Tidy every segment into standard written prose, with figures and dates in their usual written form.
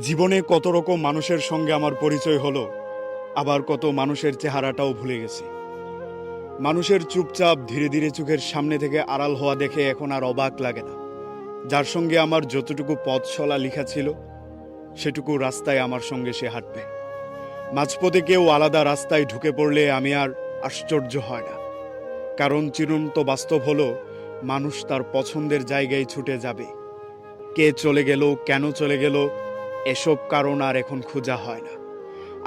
জীবনে কত রকম মানুষের সঙ্গে আমার পরিচয় হলো, আবার কত মানুষের চেহারাটাও ভুলে গেছি। মানুষের চুপচাপ ধীরে ধীরে চোখের সামনে থেকে আড়াল হওয়া দেখে এখন আর অবাক লাগে না। যার সঙ্গে আমার যতটুকু পথ চলা লেখা ছিল, সেটুকু রাস্তায় আমার সঙ্গে সে হাঁটবে। মাঝপথে কেউ আলাদা রাস্তায় ঢুকে পড়লে আমি আর আশ্চর্য হয় না, কারণ চিরন্ত বাস্তব হলো মানুষ তার পছন্দের জায়গায় ছুটে যাবে। কে চলে গেল, কেন চলে গেল, এসব কারণ আর এখন খোঁজা হয় না।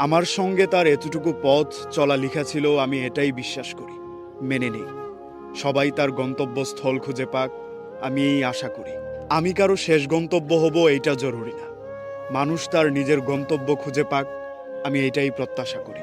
আমার সঙ্গে তার এতটুকু পথ চলা লেখা ছিল, আমি এটাই বিশ্বাস করি, মেনে নেই। সবাই তার গন্তব্যস্থল খুঁজে পাক, আমি এই আশা করি। আমি কারো শেষ গন্তব্য হব এইটা জরুরি না, মানুষ তার নিজের গন্তব্য খুঁজে পাক, আমি এটাই প্রত্যাশা করি।